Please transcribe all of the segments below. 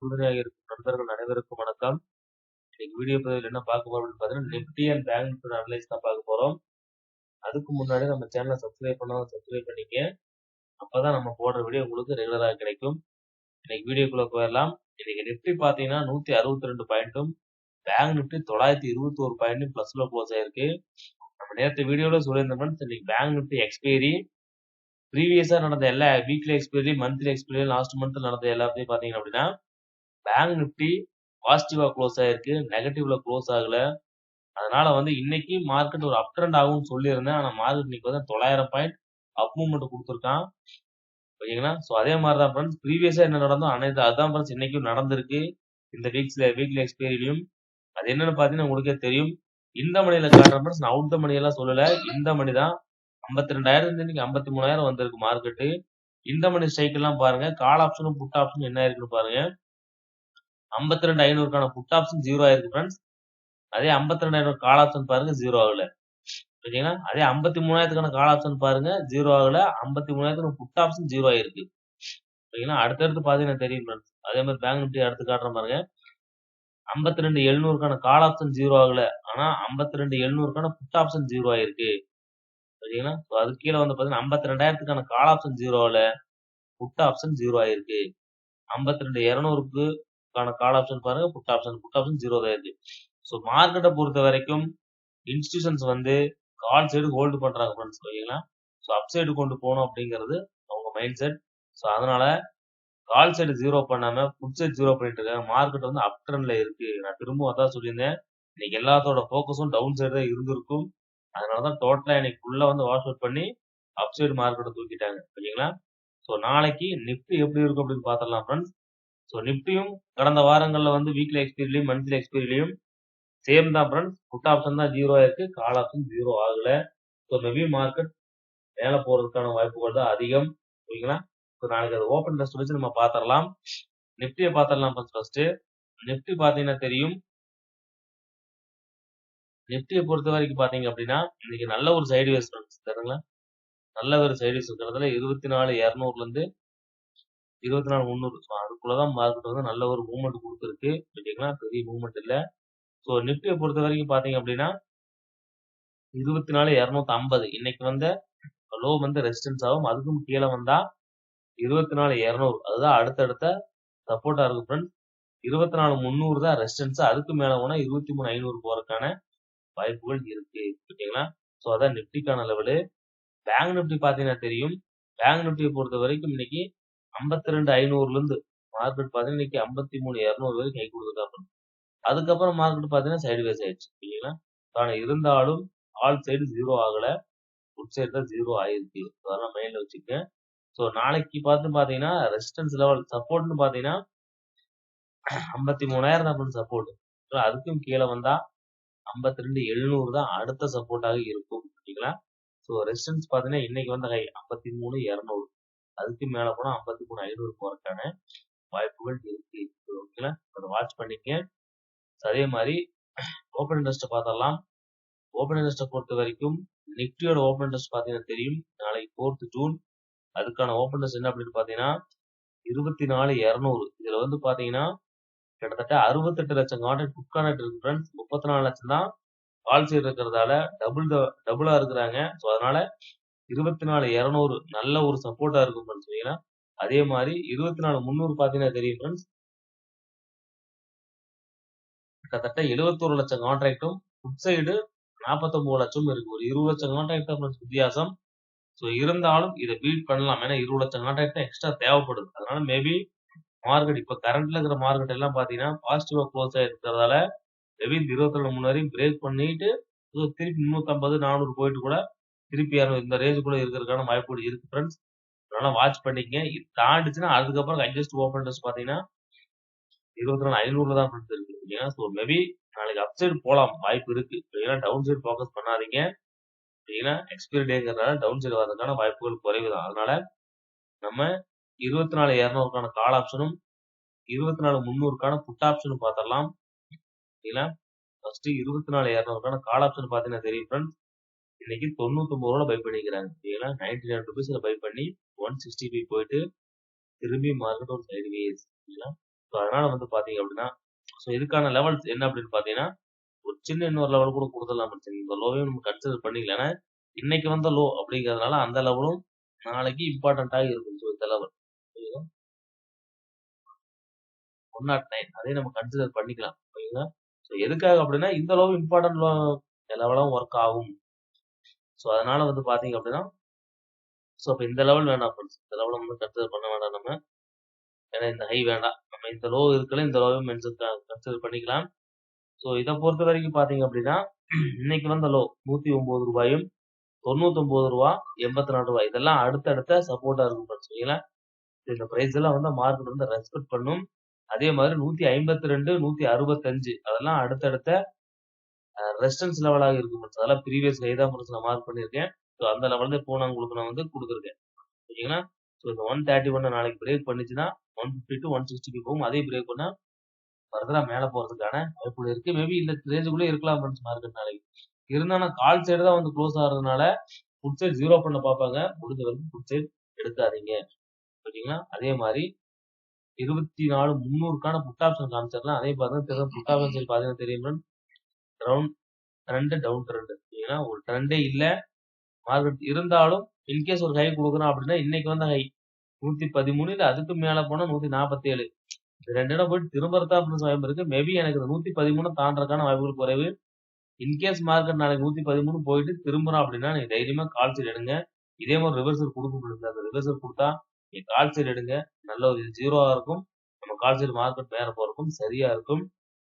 உறுதுணையாக இருக்கும் நண்பர்கள் அனைவருக்கும் வணக்கம். இன்னைக்கு வீடியோ பதிவில் என்ன பார்க்க போறோம் அப்படின்னு பார்த்தீங்கன்னா Nifty and bank Nifty analyse தான் பார்க்க போறோம். அதுக்கு முன்னாடி நம்ம சேனலை சப்ஸ்கிரைப் பண்ணிக்க. அப்பதான் நம்ம போடுற வீடியோ உங்களுக்கு ரெகுலராக கிடைக்கும். இன்னைக்கு வீடியோக்குள்ள போயிடலாம். இன்னைக்கு நிப்டி பாத்தீங்கன்னா 162 பாயிண்ட்டும் பேங்க் நிப்டி 921 பாயிண்ட்டும் பிளஸ்ல க்ளோஸ் ஆயிருக்கு. நம்ம நேற்று வீடியோல சொல்லியிருந்தோம் இன்னைக்கு பேங்க் நிப்டி எக்ஸ்பைரி ப்ரீவியஸா நடந்த எல்லா weekly expiry monthly expiry last month நடந்த எல்லாத்தையும் பாத்தீங்க அப்படின்னா பேங்க் நிப்டி பாசிட்டிவா க்ளோஸ் ஆயிருக்கு, நெகட்டிவ்ல க்ளோஸ் ஆகல. அதனால இன்னைக்கு மார்க்கெட் ஒரு அப் ட்ரெண்ட் ஆகும்னு சொல்லியிருந்தேன். ஆனா மார்க்கெட் இன்னைக்கு 900 பாயிண்ட் அப் மூவ்மெண்ட் கொடுத்துருக்கான். ஓகேங்களா? ஸோ அதே மாதிரி தான் ஃப்ரெண்ட்ஸ் ப்ரீவியஸா என்ன நடந்தோ அனைத்து அதான் ஃப்ரெண்ட்ஸ் இன்னைக்கும் நடந்திருக்கு. இந்த வீக்லி எக்ஸ்பைரிலையும் அது என்னன்னு பாத்தீங்கன்னா உங்களுக்கே தெரியும். இந்த மணியில காட்டுற ஃப்ரெண்ட்ஸ் நான் அவுட் த மணி எல்லாம் சொல்லல. இந்த மணி தான் 52,000 இன்னைக்கு 53,000 வந்திருக்கு மார்க்கெட்டு. இந்த மணி ஸ்ட்ரைக் எல்லாம் பாருங்க. கால் ஆப்ஷனும் புட் ஆப்ஷனும் என்ன இருக்குன்னு பாருங்க. 52,500க்கான புட் ஆப்ஷன் 0 ஆயிருக்கு ஃப்ரெண்ட்ஸ். அதே 52,500 கால் ஆப்ஷன் பாருங்க 0 ஆகல. ஓகேங்களா? அதே 53,000க்கான கால் ஆப்ஷன் பாருங்க 0 ஆகல. 53,000க்கான புட் ஆப்ஷன் 0 ஆயிருக்கு. ஓகேங்களா? அடுத்தடுத்து பாத்தீங்கன்னா தெரியும் ஃப்ரெண்ட்ஸ். அதே மாதிரி பேங்க் நிப்டி அடுத்து காட்டுற பாருங்க. 52,700க்கான கால் ஆப்ஷன் 0 ஆகல. ஆனா 52,700க்கான புட் ஆப்ஷன் 0 ஆயிருக்கு. ஓகேங்களா? ஸோ அதுக்கு கீழே பாத்தீங்கன்னா 52,000க்கான கால் ஆப்ஷன் 0 ஆகல. புட் ஆப்ஷன் 0 ஆயிருக்கு. 52,200க்கான கால் ஆப்ஷன் பாருங்க புட் ஆப்ஷன் 0 தான் இருக்கு. ஸோ மார்க்கெட்டை பொறுத்த வரைக்கும் இன்ஸ்டிடியூஷன்ஸ் கால் சைடு ஹோல்டு பண்றாங்க ஃப்ரெண்ட்ஸ். ஓகேங்களா? ஸோ அப் சைடு கொண்டு போகணும் அப்படிங்கிறது அவங்க மைண்ட் செட். ஸோ அதனால கால் சைடு 0 பண்ணாம புட் சைடு 0 பண்ணிட்டு இருக்காங்க. மார்க்கெட் அப் ட்ரெண்ட்ல இருக்கு. நான் திரும்பவும் அதான் சொல்லியிருந்தேன். இன்னைக்கு எல்லாத்தோட ஃபோக்கஸும் டவுன் சைடு தான் இருந்திருக்கும். அதனாலதான் டோட்டலா இன்னைக்கு ஃபுல்லா வாஷ் அவுட் பண்ணி அப் சைடு மார்க்கெட்டை தூக்கிட்டாங்க. ஓகேங்களா? ஸோ நாளைக்கு நிப்டி எப்படி இருக்கும் அப்படின்னு பாத்திரலாம் ஃப்ரெண்ட்ஸ். ஸோ நிப்டியும் கடந்த வாரங்கள்ல வீக்லி எக்ஸ்பைரிலையும் மந்த்லி எக்ஸ்பைரிலையும் சேம் தான் ஃப்ரெண்ட்ஸ். புட் ஆப்ஷன் தான் 0 ஆயிருக்கு, கால் ஆப்ஷன் 0 ஆகல. ஸோ மேபி மார்க்கெட் மேல போறதுக்கான வாய்ப்புகள் தான் அதிகம். ஓகேங்களா? ஸோ நாளைக்கு அது ஓப்பன் டெஸ்ட் வச்சு நம்ம பாத்திரலாம். நிப்டியை பாத்திரலாம் ஃபர்ஸ்ட். நிப்டி பாத்தீங்கன்னா தெரியும். நிப்டியை பொறுத்த வரைக்கும் பாத்தீங்க அப்படின்னா இன்னைக்கு நல்ல ஒரு சைடுவேஸ் ஃப்ரெண்ட்ஸ் தெரியுங்களா? நல்ல ஒரு சைடுவேஸ் இருக்கிறதுல 24,200ல இருந்து 24,300 அதுக்குள்ளதான் மார்க்கெட் நல்ல ஒரு மூவ்மெண்ட் கொடுத்துருக்கு. ஓகேங்களா? பெரிய மூவ்மெண்ட் இல்ல. ஸோ நிப்டியை பொறுத்த வரைக்கும் பாத்தீங்க அப்படின்னா 24,250 இன்னைக்கு லோ ரெசிஸ்டன்ஸ் ஆகும். அதுக்கும் கீழே வந்தா 24,200 அதுதான் அடுத்தடுத்த சப்போர்ட்டா இருக்கு ஃப்ரெண்ட்ஸ். 24,300 தான் ரெசிஸ்டன்ஸ். அதுக்கு மேல போனா 23,500 போறதுக்கான வாய்ப்புகள் இருக்கு. ஓகேங்களா? ஸோ அதான் நிப்டிக்கான லெவலு. பேங்க் நிப்டி பாத்தீங்கன்னா தெரியும். பேங்க் நிப்டியை பொறுத்த வரைக்கும் இன்னைக்கு 52,500ல இருந்து மார்க்கெட் பாத்தீங்கன்னா இன்னைக்கு 53,200 வரைக்கும் கை கொடுத்துருக்காங்க. அதுக்கப்புறம் மார்க்கெட் பாத்தீங்கன்னா சைடுவேஸ் ஆயிடுச்சு. ஓகேங்களா? ஆனா இருந்தாலும் ஆல் சைடு 0 ஆகல, குட் சைடு தான் 0 ஆயிருக்கு. அதெல்லாம் மைண்ட்ல வச்சுக்கேன். ஸோ நாளைக்கு பாத்தீங்கன்னா ரெசிஸ்டன்ஸ் லெவல் சப்போர்ட்னு பாத்தீங்கன்னா 53,000 தான் சப்போர்ட். அதுக்கும் கீழே வந்தா 52,700 தான் அடுத்த சப்போர்ட்டாக இருக்கும். ஓகேங்களா? ஸோ ரெசிஸ்டன்ஸ் பாத்தீங்கன்னா இன்னைக்கு ஹை 53,200. அதுக்கு மேல போனா 53,500 போறதுக்கான வாய்ப்புகள் இருக்கு. ஓகேங்களா? அதை வாட்ச் பண்ணிக்க. அதே மாதிரி ஓப்பன் இன்ட்ரெஸ்ட் பார்த்தரலாம். ஓப்பன் இன்ட்ரெஸ்ட்டை பொறுத்த வரைக்கும் நிப்டியோட ஓப்பன் இன்ட்ரெஸ்ட் பாத்தீங்கன்னா தெரியும். நாளைக்கு 4th ஜூன் அதுக்கான ஓப்பன் இன்ட்ரெஸ்ட் என்ன அப்படின்னு பாத்தீங்கன்னா 24,200. இதுல பாத்தீங்கன்னா கிட்டத்தட்ட 68 லட்சம் கான்ட்ராக்ட் புக் கான்ட்ராக்ட் இருக்கு ஃப்ரெண்ட்ஸ். 34 லட்சம் தான் கால் சைடு இருக்கிறதால டபுளா இருக்கிறாங்க. ஸோ அதனால 24,200 நல்ல ஒரு சப்போர்ட்டா இருக்கும் ஃப்ரெண்ட்ஸ். ஓகேங்களா? அதே மாதிரி 24,300 பாத்தீங்கன்னா தெரியும் ஃப்ரெண்ட்ஸ். கிட்டத்தட்ட 71 லட்சம் கான்ட்ராக்டும் புட் சைடு 49 லட்சம் இருக்கு. ஒரு 20 லட்சம் கான்ட்ராக்ட் தான் வித்தியாசம். ஸோ இருந்தாலும் இதை பீட் பண்ணலாம். ஏன்னா 20 லட்சம் கான்ட்ராக்ட் எக்ஸ்ட்ரா தேவைப்படுது. அதனால மேபி மார்க்கெட் இப்ப கரண்ட்ல இருக்கிற மார்க்கெட் எல்லாம் பாத்தீங்கன்னா பாசிட்டிவா க்ளோஸ் ஆயிருக்கிறதால மேபி இந்த 22,300 வரையும் பிரேக் பண்ணிட்டு திருப்பி 350 400 போயிட்டு கூட திருப்பி இந்த ரேஞ்சுக்குள்ள இருக்கிறதுக்கான வாய்ப்புகள் இருக்கு ஃப்ரெண்ட்ஸ். அதனால வாட்ச் பண்ணிக்கங்க. இது தாண்டிச்சுன்னா அதுக்கப்புறம் ஹையஸ்ட் ஓப்பன் இன்ட்ரெஸ்ட் பாத்தீங்கன்னா 24,500 தான் ஃப்ரெண்ட்ஸ் இருக்கு. ஓகேங்களா? ஸோ மேபி நாளைக்கு அப் சைடு போலாம் வாய்ப்பு இருக்கு. ஏன்னா டவுன் சைடு ஃபோக்கஸ் பண்ணாதீங்க. ஏன்னா எக்ஸ்பைரி டேங்கிறதுனால டவுன் சைடு வரதுக்கான வாய்ப்புகள் குறைவு தான். அதனால நம்ம 24,200க்கான கால் ஆப்ஷனும் 24,300க்கான புட் ஆப்ஷனும் பாத்திரலாம். ஓகேங்களா? ஃபர்ஸ்ட் 24,200க்கான கால் ஆப்ஷன் பாத்தீங்கன்னா தெரியும் ஃப்ரெண்ட்ஸ். இன்னைக்கு 99 ரூபாய் பை பண்ணிக்கிறாங்க. ஓகேங்களா? 99 ருபீஸ்ல பை பண்ணி 165 போயிட்டு திரும்பி மார்க்கெட் ஒரு சைடு வேஸ். ஓகேங்களா? ஸோ அதனால வந்து பாத்தீங்க அப்படின்னா ஸோ இதுக்கான லெவல்ஸ் என்ன அப்படின்னு பாத்தீங்கன்னா ஒரு சின்ன இன்னொரு லெவல் கூட கொடுத்துடலாம். இந்த லோவையும் நம்ம கன்சிடர் பண்ணிக்கல. ஏன்னா இன்னைக்கு வந்த லோ அப்படிங்கிறதுனால அந்த லெவலும் நாளைக்கு இம்பார்ட்டன்டாக இருக்கும். ஸோ இந்த லெவல் 109 அதையும் நம்ம கன்சிடர் பண்ணிக்கலாம். ஓகேங்களா? ஸோ எதுக்காக அப்படின்னா இந்த லோ இம்பார்ட்டன்ட் லெவலும் ஒர்க் ஆகும். ஸோ அதனால வந்து பாத்தீங்க அப்படின்னா ஸோ இப்போ இந்த லெவல் வேண்டாம் ஃப்ரெண்ட்ஸ். இந்த லெவலை வந்து கன்சிடர் பண்ண வேண்டாம் நம்ம. ஏன்னா இந்த ஹை வேண்டாம். நம்ம இந்த லோ இருக்குல்ல இந்த லோவையும் கன்சிடர் பண்ணிக்கலாம். ஸோ இதை பொறுத்த வரைக்கும் பாத்தீங்க அப்படின்னா இன்னைக்கு வந்த லோ 109 ரூபாயும் 99 ரூபா 84 ரூபாய் இதெல்லாம் அடுத்தடுத்த சப்போர்ட்டா இருக்கும் ஃப்ரெண்ட்ஸ். ஓகேங்களா? இந்த பிரைஸ் எல்லாம் வந்து மார்க்கெட் வந்து ரெஸ்பெக்ட் பண்ணும். அதே மாதிரி 152 165 அதெல்லாம் அடுத்தடுத்த ரெசிஸ்டன்ஸ் லெவலாக இருக்கும் ஃப்ரெண்ட்ஸ். அதெல்லாம் ப்ரீவியஸ் ஹை தான் ஃப்ரெண்ட்ஸ் நான் மார்க் பண்ணியிருக்கேன். ஸோ அந்த லெவல்ல இப்போ நான் உங்களுக்கு நான் வந்து கொடுத்துருக்கேன். ஓகேங்களா? ஸோ இந்த 131 நாளைக்கு பிரேக் பண்ணிச்சுன்னா 150 to 160 போகும். அதே பிரேக் பண்ணா ஃபர்தரா மேல போறதுக்கான வாய்ப்புகள் இருக்கு. மேபி இந்த ரேஞ்சுக்குள்ளே இருக்கலாம் ஃப்ரெண்ட்ஸ் மார்க்கெட் நாளைக்கு. இருந்தாலும் கால் சைடு தான் வந்து க்ளோஸ் ஆகிறதுனால புட் சைடு 0 பண்ண பார்ப்பாங்க. முடிஞ்ச வரைக்கும் புட் சைடு எடுக்காதீங்க. ஓகேங்களா? அதே மாதிரி 24 300க்கான புட் ஆப்ஷன் காமிச்சிடலாம். அதே பார்த்தீங்கன்னா புட் ஆப்ஷன் சைடு பார்த்தீங்கன்னா தெரியும் ரவுண்ட் ட்ரெண்ட் டவுன் ட்ரெண்ட். ஏன்னா ஒரு ட்ரெண்டே இல்ல மார்க்கெட் இருந்தாலும் இன்கேஸ் ஒரு ஹை கொடுக்குறோம் அப்படின்னா இன்னைக்கு வந்து ஹை 113 இல்ல அதுக்கு மேல போனா 147 ரெண்டு இடம் போயிட்டு திரும்பறதா வாய்ப்பு இருக்கு. மேபி எனக்கு இந்த 113 தாண்டறதுக்கான வாய்ப்புகள் குறைவு. இன்கேஸ் மார்க்கெட் நாளைக்கு 113 போயிட்டு திரும்புறோம் அப்படின்னா நீங்க தைரியமா கால் சைடு எடுங்க. இதே மாதிரி ரிவர்சல் கொடுக்க அந்த ரிவர்சல் கொடுத்தா நீங்க கால் சைடு எடுங்க. நல்ல ஒரு ஜீரோவா இருக்கும். நம்ம கால் சைடு மார்க்கெட் மேல போறதுக்கும் சரியா இருக்கும்.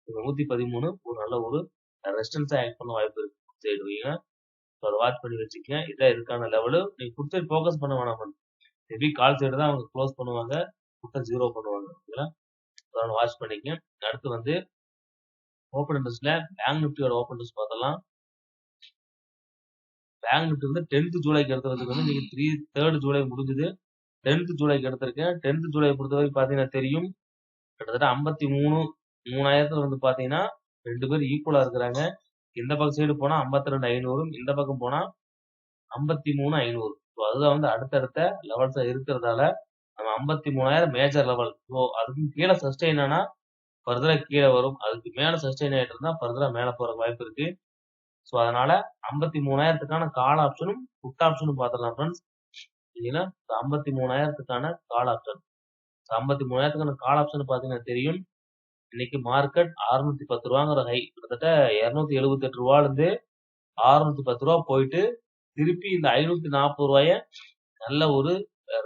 113 ஒரு நல்ல ஒரு ரெசிஸ்டன்ஸா ஆக்ட் பண்ண வாய்ப்பு இருக்கு. சைடு வைங்க. அதை வாட்ச் பண்ணி வச்சுக்கங்க. இதான் இதுக்கான லெவலு. நீங்க புட் சைடு ஃபோக்கஸ் பண்ண வேணாம். மேபி கால் சைடு தான் அவங்க க்ளோஸ் பண்ணுவாங்க. புட்டை 0 பண்ணுவாங்க. ஓகேங்களா? அதனால வாட்ச் பண்ணிக்கங்க. அடுத்து வந்து ஓப்பன் இன்ட்ரெஸ்ட்ல பேங்க் நிஃப்டியோட ஓப்பன் இன்ட்ரெஸ்ட் பார்த்தலாம். பேங்க் நிஃப்டி வந்து 10th ஜூலைக்கு எடுத்துறதுக்கு வந்து நீங்க 3rd ஜூலை முடிஞ்சது. 10th ஜூலைக்கு எடுத்திருக்கேன். 10th ஜூலை பொறுத்த வரைக்கும் பாத்தீங்கன்னா தெரியும் கிட்டத்தட்ட 53,000 வந்து பாத்தீங்கன்னா 2 பேர் ஈக்குவலா இருக்கிறாங்க. இந்த பக்கம் சைடு போனா 52,500 இந்த பக்கம் போனா 53,500. அதுதான் வந்து அடுத்தடுத்த லெவல்ஸா இருக்கிறதால நம்ம 53,000 மேஜர் லெவல். ஸோ அதுக்கு கீழே சஸ்டெயின் ஆனா ஃபர்தரா கீழே வரும். அதுக்கு மேல சஸ்டெயின் ஆயிட்டு இருந்தா ஃபர்தரா மேல போற வாய்ப்பு இருக்கு. ஸோ அதனால 53,000க்கான கால் ஆப்ஷனும் புட் ஆப்ஷனும் பார்த்துடலாம் ஃப்ரெண்ட்ஸ். இல்லைன்னா 53,000க்கான கால் ஆப்ஷன் 53,000க்கான கால் ஆப்ஷன் பாத்தீங்கன்னா தெரியும் இன்னைக்கு மார்க்கெட் 610 ரூபாங்கிற ஹை கிட்டத்தட்ட 278 ரூபால இருந்து 610 ரூபா போயிட்டு திருப்பி இந்த 540 ரூபாய நல்ல ஒரு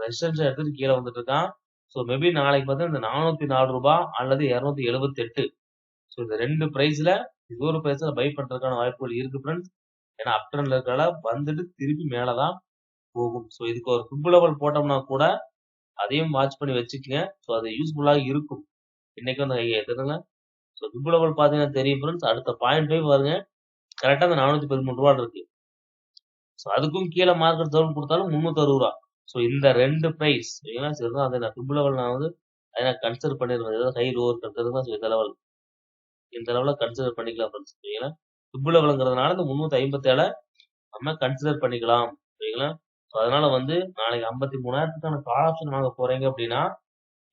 ரெசிஸ்டன்ஸ் எடுத்துட்டு கீழே வந்துட்டு இருக்கான். ஸோ மேபி நாளைக்கு பார்த்தா இந்த 404 ரூபாய் அல்லது 278. ஸோ இந்த ரெண்டு பிரைஸ்ல இது ஒரு பிரைஸ்ல பை பண்றதுக்கான வாய்ப்புகள் இருக்கு ஃப்ரெண்ட்ஸ். ஏன்னா அப் ட்ரெண்ட்ல இருக்கிறதால வந்துட்டு திருப்பி மேலதான் போகும். ஸோ இதுக்கு ஒரு ஃபுட் லெவல் போட்டோம்னா கூட அதையும் வாட்ச் பண்ணி வச்சுக்கங்க. ஸோ அது யூஸ்ஃபுல்லாக இருக்கும். இன்னைக்கு வந்து தெரியுதுங்க. ஸோ ஃபுட் லெவல் பார்த்தீங்கன்னா தெரியும் ஃப்ரெண்ட்ஸ். அடுத்த 0.5 பாருங்க கரெக்டா அந்த 413 ரூபா இருக்கு. ஸோ அதுக்கும் கீழே மார்க்கெட் ஜோன் கொடுத்தாலும் 360 ரூபா. ஸோ இந்த ரெண்டு பிரைஸ் ஏன்னா சரிதான் அதை நான் ஃபுட் லெவல் நான் வந்து அதை கன்சிடர் பண்ணிருவேன். ஏதாவது ஹை லோவர் கட்டுறதுதான் இந்த லெவல கன்சிடர் பண்ணிக்கலாம் ஃப்ரெண்ட்ஸ். சரிங்களா? ஃபுட் லெவலுங்கிறதுனால இந்த 357 நம்ம கன்சிடர் பண்ணிக்கலாம். சரிங்களா? ஸோ அதனால வந்து நாளைக்கு 53,000க்கான கால் ஆப்ஷன் வாங்க போறீங்க அப்படின்னா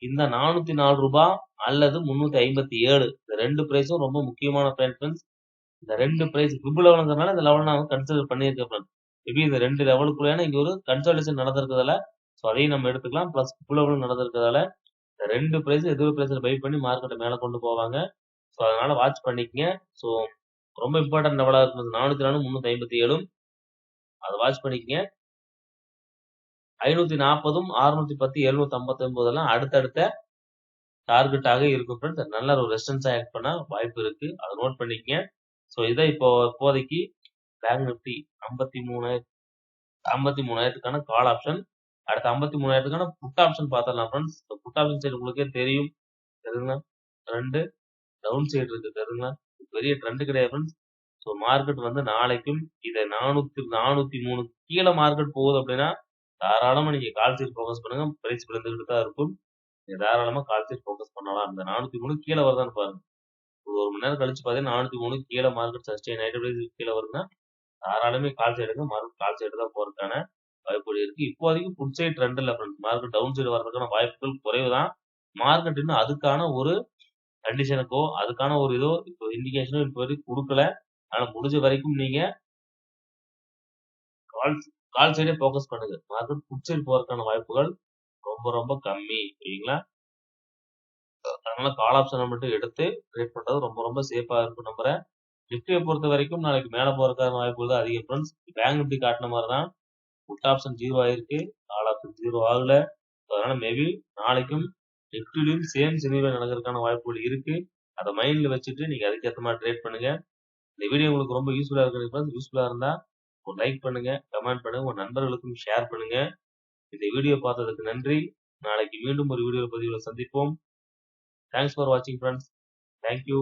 இந்த 404 ரூபாய் அல்லது 357 இந்த ரெண்டு பிரைஸும் ரொம்ப முக்கியமான ஃப்ரெண்ட்ஸ். இந்த ரெண்டு பிரைஸ் ஃபுட் லெவலுங்கிறதுனால இந்த லெவல் நான் கன்சிடர் பண்ணியிருக்கேன் ஃப்ரெண்ட்ஸ். மேபி இந்த ரெண்டு லெவலுக்குள்ள இங்க ஒரு கன்சல்டேஷன் நடந்திருக்கிறதால ஸோ அதையும் நம்ம எடுத்துக்கலாம். பிளஸ் ஃபுட் லெவலும் நடந்திருக்கிறதால இந்த ரெண்டு பிரைஸ் எதிர் பிரைஸ்ல பை பண்ணி மார்க்கெட்டை மேல கொண்டு போவாங்க. ஸோ அதனால வாட்ச் பண்ணிக்கங்க. ஸோ ரொம்ப இம்பார்ட்டன்ட் லெவலா இருக்கும் 404 357 அதை வாட்ச் பண்ணிக்கங்க. 540 610 759 எல்லாம் அடுத்தடுத்த டார்கெட்டாக இருக்கும் ஃப்ரெண்ட்ஸ். நல்ல ஒரு ரெசிஸ்டன்ஸா ஆக்ட் பண்ண வாய்ப்பு இருக்கு. அதை நோட் பண்ணிக்கங்க. ஸோ இதை இப்போதைக்கு பேங்க் நிஃப்டி 53,000க்கான கால் ஆப்ஷன். அடுத்த 53,000க்கான புட் ஆப்ஷன் பார்த்தரலாம் ஃப்ரெண்ட்ஸ். புட் ஆப்ஷன் சைடு உங்களுக்கே தெரியும் தெரியுங்களா? ட்ரெண்ட் டவுன் சைடு இருக்கு தெரியுங்களா? பெரிய ட்ரெண்ட் கிடையாது ஃப்ரெண்ட்ஸ். ஸோ மார்க்கெட் வந்து நாளைக்கும் இதை 403 கீழே மார்க்கெட் போகுது அப்படின்னா தாராளமா நீங்க கால் சைடு ஃபோக்கஸ் பண்ணுங்க. பிரைஸ் விழுந்துகிட்டு தான் இருக்கும். நீங்க தாராளமா கால் சைடு ஃபோக்கஸ் பண்ணலாம். இந்த 403 கீழே வருதான்னு பாருங்க. ஒரு மணி நேரம் கழிச்சு பாத்தீங்கன்னா 403 கீழே மார்க்கெட் சஸ்டெயின் ஆயிட்டு கீழே வருதுன்னா தாராளமே கால் சைடுங்க. மார்க்கெட் கால் சைடு தான் போறதுக்கான வாய்ப்புகள் இருக்கு. இப்போதைக்கு புட் சைடு ட்ரெண்ட் இல்ல ஃப்ரெண்ட்ஸ். மார்க்கெட் டவுன் சைடு வர்றதுக்கான வாய்ப்புகள் குறைவு தான். மார்க்கெட் இன்னும் அதுக்கான ஒரு கண்டிஷனுக்கோ அதுக்கான ஒரு இதோ இப்போ இண்டிகேஷனோ இப்போ வரைக்கும் கொடுக்கல. அதனால முடிஞ்ச வரைக்கும் நீங்க கால் கால் சைடே ஃபோக்கஸ் பண்ணுங்க. மார்க்கெட் புட் சைடு போறதுக்கான வாய்ப்புகள் ரொம்ப ரொம்ப கம்மி. சரிங்களா? அதனால கால் ஆப்ஷனை மட்டும் எடுத்து ட்ரேட் பண்றது ரொம்ப ரொம்ப சேஃபா இருக்கும் நம்புறேன். நிஃப்டியை பொறுத்த வரைக்கும் நாளைக்கு மேல போறதுக்கான வாய்ப்புகள் தான் அதிகம் ஃப்ரெண்ட்ஸ். பேங்க் நிஃப்டி காட்டின மாதிரி தான் புட் ஆப்ஷன் 0 ஆயிருக்கு, கால் ஆப்ஷன் 0 ஆகல. அதனால மேபி நாளைக்கும் நிஃப்டிலையும் சேம் சினாரியோ நடக்கிறதுக்கான வாய்ப்புகள் இருக்கு. அதை மைண்ட்ல வச்சுட்டு நீங்க அதுக்கேற்ற மாதிரி ட்ரேட் பண்ணுங்க. இந்த வீடியோ உங்களுக்கு ரொம்ப யூஸ்ஃபுல்லா இருக்கு ஃப்ரெண்ட்ஸ். யூஸ்ஃபுல்லா இருந்தா ஒரு லைக் பண்ணுங்க, கமெண்ட் பண்ணுங்க, உங்க நண்பர்களுக்கும் ஷேர் பண்ணுங்க. இந்த வீடியோ பார்த்ததுக்கு நன்றி. நாளைக்கு மீண்டும் ஒரு வீடியோ பதிவுல சந்திப்போம். தேங்க்ஸ் ஃபார் வாட்சிங் ஃப்ரெண்ட்ஸ். தேங்க்யூ.